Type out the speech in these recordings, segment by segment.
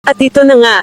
At ito na nga.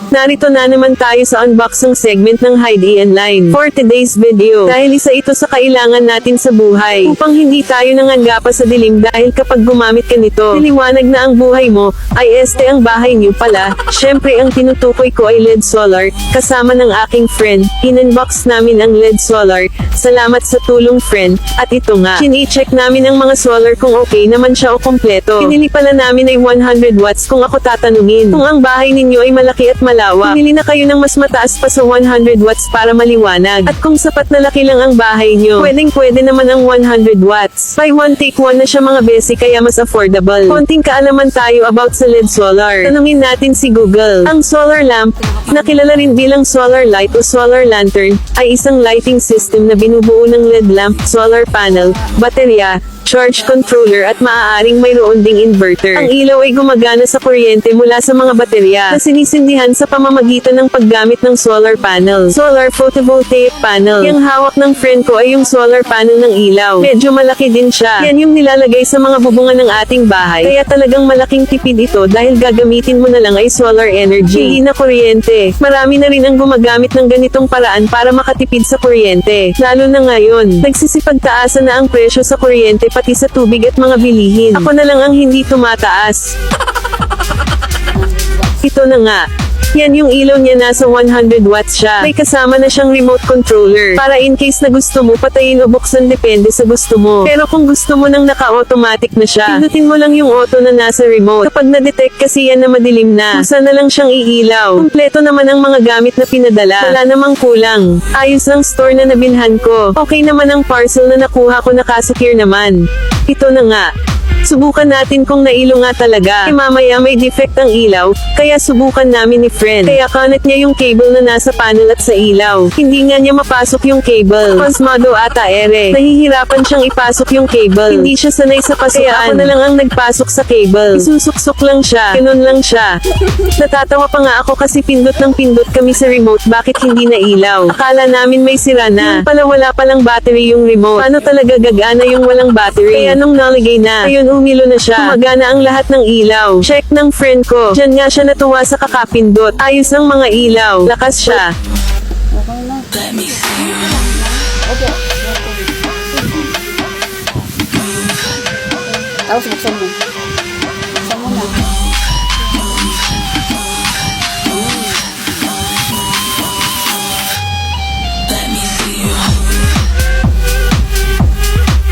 Narito na naman tayo sa unboxing segment ng Heidi and Line for today's video. Dahil isa ito sa kailangan natin sa buhay upang hindi tayo nangangga pa sa dilim dahil kapag gumamit ka nito, niliwanag na ang buhay mo, ay este ang bahay niyo pala. Syempre ang tinutukoy ko ay LED solar, kasama ng aking friend. In-unbox namin ang LED solar. Salamat sa tulong friend. At ito nga, chini-check namin ang mga solar kung okay naman siya o kompleto. Pinili pala namin ay 100 watts kung ako tatanungin. Kung ang bahay ninyo ay malaki at malawak, pumili na kayo ng mas mataas pa sa 100 watts para maliwanag. At kung sapat na laki lang ang bahay nyo, pwede naman ang 100 watts. Buy one take one na siya mga besi kaya mas affordable. Konting kaalaman tayo about sa LED solar. Tanungin natin si Google. Ang solar lamp, na kilala rin bilang solar light o solar lantern, ay isang lighting system na binubuo ng LED lamp, solar panel, baterya, charge controller at maaaring mayroon ding inverter. Ang ilaw ay gumagana sa kuryente mula sa mga baterya na sinisindihan sa pamamagitan ng paggamit ng solar panel. Solar photovoltaic panel. Yung hawak ng friend ko ay yung solar panel ng ilaw. Medyo malaki din siya. Yan yung nilalagay sa mga bubungan ng ating bahay. Kaya talagang malaking tipid ito dahil gagamitin mo na lang ay solar energy. Hindi na kuryente. Marami na rin ang gumagamit ng ganitong paraan para makatipid sa kuryente. Lalo na ngayon. Nagsisipagtaasan na ang presyo sa kuryente pati sa tubig at mga bilihin. Ako na lang ang hindi tumataas. Ito na nga. Yan yung ilaw niya, nasa 100 watts siya. May kasama na siyang remote controller. Para in case na gusto mo patayin o buksan depende sa gusto mo. Pero kung gusto mo nang naka-automatic na siya, pindutin mo lang yung auto na nasa remote. Kapag na-detect kasi yan na madilim na, kusa na lang siyang iilaw. Kumpleto naman ang mga gamit na pinadala. Wala namang kulang. Ayos ang store na nabilhan ko. Okay naman ang parcel na nakuha ko, nakasecure naman. Ito na nga. Subukan natin kung nailo nga talaga. Mamaya may defect ang ilaw, kaya subukan namin ni friend. Kaya connect niya yung cable na nasa panel at sa ilaw. Hindi nga niya mapasok yung cable. Pasmado ata ere. Nahihirapan siyang ipasok yung cable. Hindi siya sanay sa pasukan. Kaya ako na lang ang nagpasok sa cable. Isusuksok lang siya. Ganun lang siya. Natatawa pa nga ako kasi pindot ng pindot kami sa remote, bakit hindi na ilaw? Akala namin may sira na. Yung pala wala palang battery yung remote. Paano talaga gagana yung walang battery? Kaya nung naligay na, ayun umilo na siya. Gumagana ang lahat ng ilaw. Check ng friend ko. Diyan nga siya natuwa sa kakapindot. Ayos ang mga ilaw. Lakas siya. Okay na. Opo. Tapos buksan mo. Buksan mo na.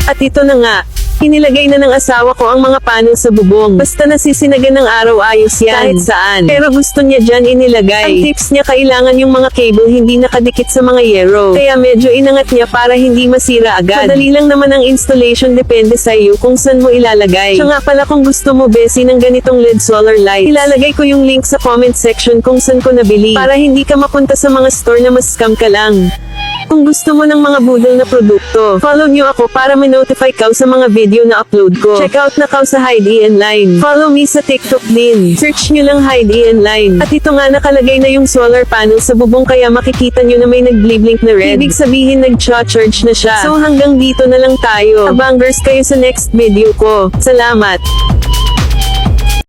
At ito na nga. Inilagay na ng asawa ko ang mga panel sa bubong. Basta nasisinagan ng araw, ayos yan. Kahit saan. Pero gusto niya dyan inilagay. Ang tips niya, kailangan yung mga cable hindi nakadikit sa mga yero. Kaya medyo inangat niya para hindi masira agad. Madali lang naman ang installation, depende sa iyo kung saan mo ilalagay. Siya nga pala, kung gusto mo besi ng ganitong LED solar light, ilalagay ko yung link sa comment section kung saan ko nabili. Para hindi ka mapunta sa mga store na mas scam ka lang. Kung gusto mo ng mga budol na produkto, follow nyo ako para ma-notify ka sa mga video na upload ko. Check out na ka sa Heidi and Line. Follow me sa TikTok din. Search nyo lang Heidi and Line. At ito nga, nakalagay na yung solar panel sa bubong kaya makikita nyo na may nag-blink na red. Ibig sabihin nag-charge na siya. So hanggang dito na lang tayo. Abangers kayo sa next video ko. Salamat!